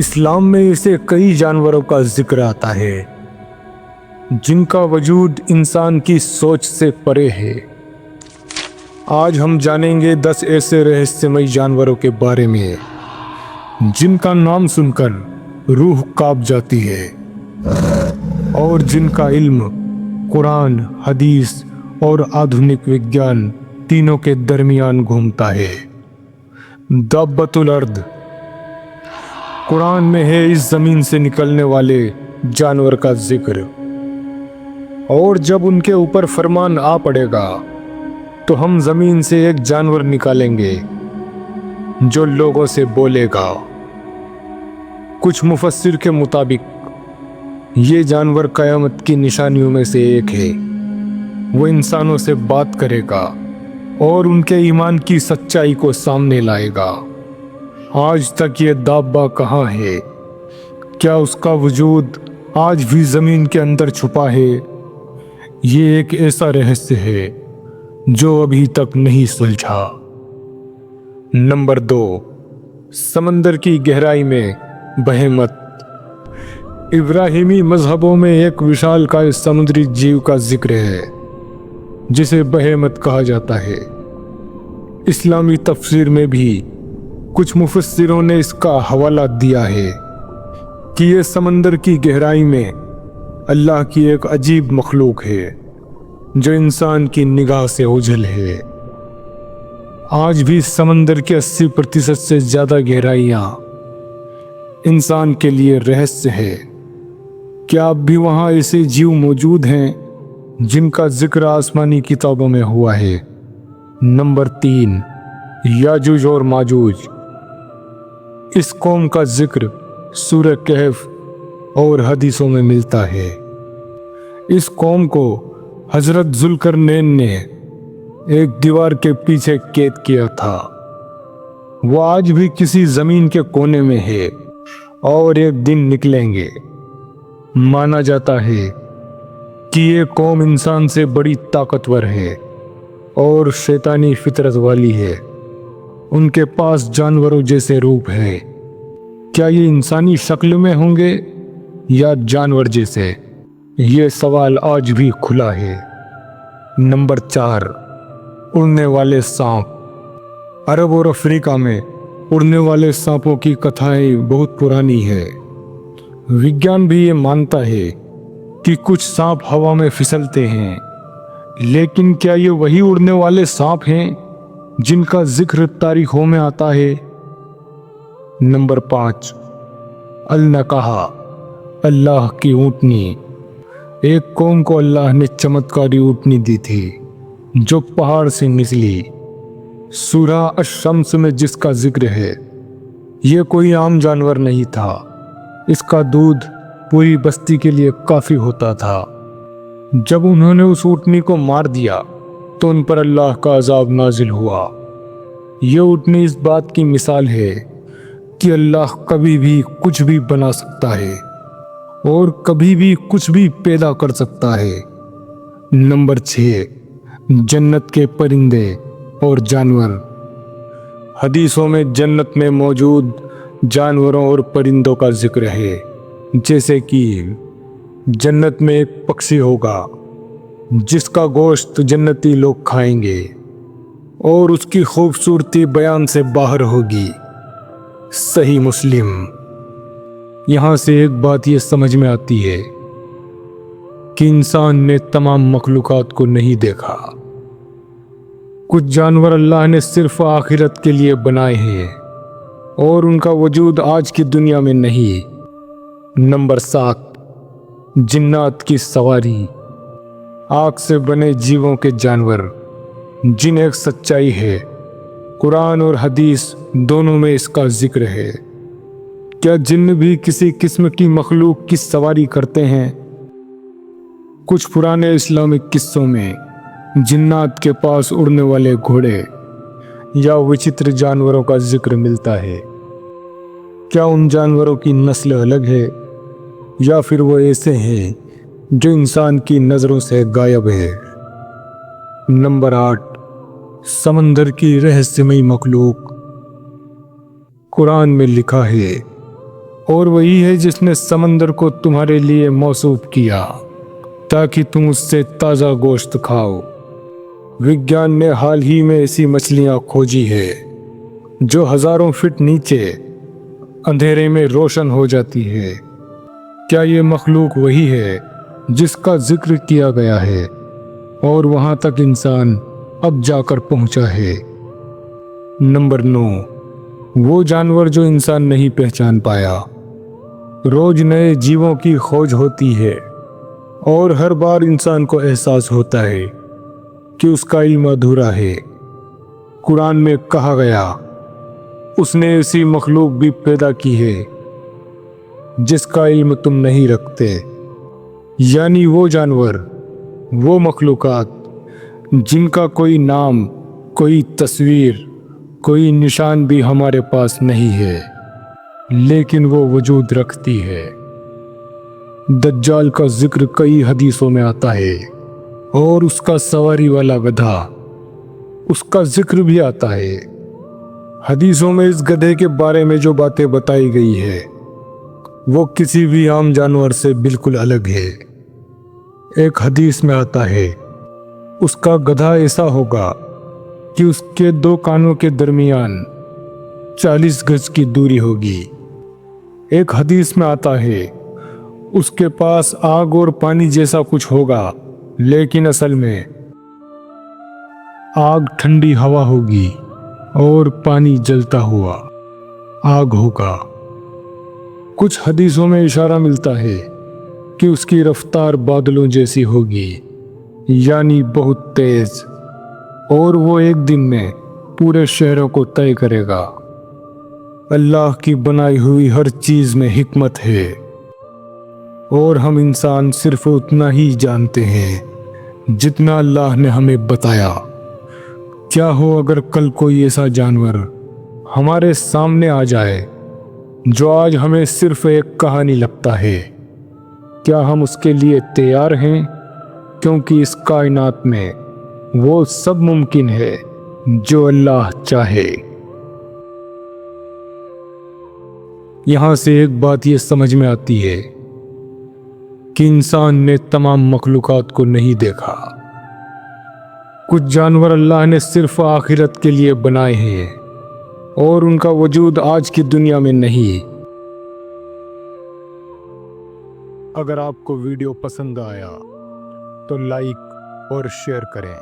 اسلام میں اسے کئی جانوروں کا ذکر آتا ہے جن کا وجود انسان کی سوچ سے پرے ہے۔ آج ہم جانیں گے 10 ایسے رہسیمئی جانوروں کے بارے میں جن کا نام سن کر روح کانپ جاتی ہے اور جن کا علم قرآن، حدیث اور آدھونک وگیان تینوں کے درمیان گھومتا ہے۔ دابۃ الارض قرآن میں ہے اس زمین سے نکلنے والے جانور کا ذکر، اور جب ان کے اوپر فرمان آ پڑے گا تو ہم زمین سے ایک جانور نکالیں گے جو لوگوں سے بولے گا۔ کچھ مفسر کے مطابق یہ جانور قیامت کی نشانیوں میں سے ایک ہے۔ وہ انسانوں سے بات کرے گا اور ان کے ایمان کی سچائی کو سامنے لائے گا۔ آج تک یہ دابہ کہاں ہے؟ کیا اس کا وجود آج بھی زمین کے اندر چھپا ہے؟ یہ ایک ایسا رہسیہ ہے جو ابھی تک نہیں سلجھا۔ نمبر 2، سمندر کی گہرائی میں بہیمت۔ ابراہیمی مذہبوں میں ایک وشالکای سمندری جیو کا ذکر ہے جسے بہیمت کہا جاتا ہے۔ اسلامی تفسیر میں بھی کچھ مفسروں نے اس کا حوالہ دیا ہے کہ یہ سمندر کی گہرائی میں اللہ کی ایک عجیب مخلوق ہے جو انسان کی نگاہ سے اوجھل ہے۔ آج بھی سمندر کے 80% سے زیادہ گہرائیاں انسان کے لیے رہسیہ ہے۔ کیا اب بھی وہاں ایسے جیو موجود ہیں جن کا ذکر آسمانی کتابوں میں ہوا ہے؟ نمبر 3، یاجوج اور ماجوج۔ اس قوم کا ذکر سورہ کہف اور حدیثوں میں ملتا ہے۔ اس قوم کو حضرت ذوالقرنین نے ایک دیوار کے پیچھے قید کیا تھا۔ وہ آج بھی کسی زمین کے کونے میں ہے اور ایک دن نکلیں گے۔ مانا جاتا ہے کہ یہ قوم انسان سے بڑی طاقتور ہے اور شیطانی فطرت والی ہے۔ ان کے پاس جانوروں جیسے روپ ہے۔ کیا یہ انسانی شکل میں ہوں گے یا جانور جیسے؟ یہ سوال آج بھی کھلا ہے۔ نمبر 4، اڑنے والے سانپ۔ عرب اور افریقہ میں اڑنے والے سانپوں کی کتھائیں بہت پرانی ہے۔ وگیان بھی یہ مانتا ہے کہ کچھ سانپ ہوا میں پھسلتے ہیں، لیکن کیا یہ وہی اڑنے والے سانپ ہیں جن کا ذکر تاریخوں میں آتا ہے؟ نمبر 5، النقہا، اللہ کی اونٹنی۔ ایک قوم کو اللہ نے چمتکاری اونٹنی دی تھی جو پہاڑ سے نکلی۔ سورہ الشمس میں جس کا ذکر ہے، یہ کوئی عام جانور نہیں تھا۔ اس کا دودھ پوری بستی کے لیے کافی ہوتا تھا۔ جب انہوں نے اس اونٹنی کو مار دیا تو ان پر اللہ کا عذاب نازل ہوا۔ یہ اونٹنی اس بات کی مثال ہے کہ اللہ کبھی بھی کچھ بھی بنا سکتا ہے اور کبھی بھی کچھ بھی پیدا کر سکتا ہے۔ نمبر 6، جنت کے پرندے اور جانور۔ حدیثوں میں جنت میں موجود جانوروں اور پرندوں کا ذکر ہے، جیسے کہ جنت میں ایک پکشی ہوگا جس کا گوشت جنتی لوگ کھائیں گے اور اس کی خوبصورتی بیان سے باہر ہوگی۔ صحیح مسلم۔ یہاں سے ایک بات یہ سمجھ میں آتی ہے کہ انسان نے تمام مخلوقات کو نہیں دیکھا۔ کچھ جانور اللہ نے صرف آخرت کے لیے بنائے ہیں اور ان کا وجود آج کی دنیا میں نہیں۔ نمبر 7، جنات کی سواری۔ آگ سے بنے جیووں کے جانور جن ایک سچائی ہے۔ قرآن اور حدیث دونوں میں اس کا ذکر ہے۔ کیا جن بھی کسی قسم کی مخلوق کی سواری کرتے ہیں؟ کچھ پرانے اسلامک قصوں میں جنات کے پاس اڑنے والے گھوڑے یا وچتر جانوروں کا ذکر ملتا ہے۔ کیا ان جانوروں کی نسل الگ ہے یا پھر وہ ایسے ہیں جو انسان کی نظروں سے غائب ہے؟ نمبر 8، سمندر کی رہسیمئی مخلوق۔ قرآن میں لکھا ہے اور وہی ہے جس نے سمندر کو تمہارے لیے موصوف کیا تاکہ تم اس سے تازہ گوشت کھاؤ۔ وگیان نے حال ہی میں ایسی مچھلیاں کھوجی ہے جو ہزاروں فٹ نیچے اندھیرے میں روشن ہو جاتی ہے۔ کیا یہ مخلوق وہی ہے جس کا ذکر کیا گیا ہے اور وہاں تک انسان اب جا کر پہنچا ہے؟ نمبر 9، وہ جانور جو انسان نہیں پہچان پایا۔ روز نئے جیووں کی کھوج ہوتی ہے اور ہر بار انسان کو احساس ہوتا ہے کہ اس کا علم ادھورا ہے۔ قرآن میں کہا گیا، اس نے ایسی مخلوق بھی پیدا کی ہے جس کا علم تم نہیں رکھتے، یعنی وہ جانور، وہ مخلوقات جن کا کوئی نام، کوئی تصویر، کوئی نشان بھی ہمارے پاس نہیں ہے، لیکن وہ وجود رکھتی ہے۔ دجال کا ذکر کئی حدیثوں میں آتا ہے اور اس کا سواری والا گدھا، اس کا ذکر بھی آتا ہے۔ حدیثوں میں اس گدھے کے بارے میں جو باتیں بتائی گئی ہے وہ کسی بھی عام جانور سے بالکل الگ ہے۔ ایک حدیث میں آتا ہے، اس کا گدھا ایسا ہوگا کہ اس کے 2 کانوں کے درمیان 40 گز کی دوری ہوگی۔ ایک حدیث میں آتا ہے، اس کے پاس آگ اور پانی جیسا کچھ ہوگا، لیکن اصل میں آگ ٹھنڈی ہوا ہوگی اور پانی جلتا ہوا آگ ہوگا۔ کچھ حدیثوں میں اشارہ ملتا ہے کہ اس کی رفتار بادلوں جیسی ہوگی، یعنی بہت تیز، اور وہ ایک دن میں پورے شہروں کو طے کرے گا۔ اللہ کی بنائی ہوئی ہر چیز میں حکمت ہے اور ہم انسان صرف اتنا ہی جانتے ہیں جتنا اللہ نے ہمیں بتایا۔ کیا ہو اگر کل کوئی ایسا جانور ہمارے سامنے آ جائے جو آج ہمیں صرف ایک کہانی لگتا ہے، کیا ہم اس کے لیے تیار ہیں؟ کیونکہ اس کائنات میں وہ سب ممکن ہے جو اللہ چاہے۔ یہاں سے ایک بات یہ سمجھ میں آتی ہے کہ انسان نے تمام مخلوقات کو نہیں دیکھا۔ کچھ جانور اللہ نے صرف آخرت کے لیے بنائے ہیں اور ان کا وجود آج کی دنیا میں نہیں۔ اگر آپ کو ویڈیو پسند آیا تو لائک اور شیئر کریں۔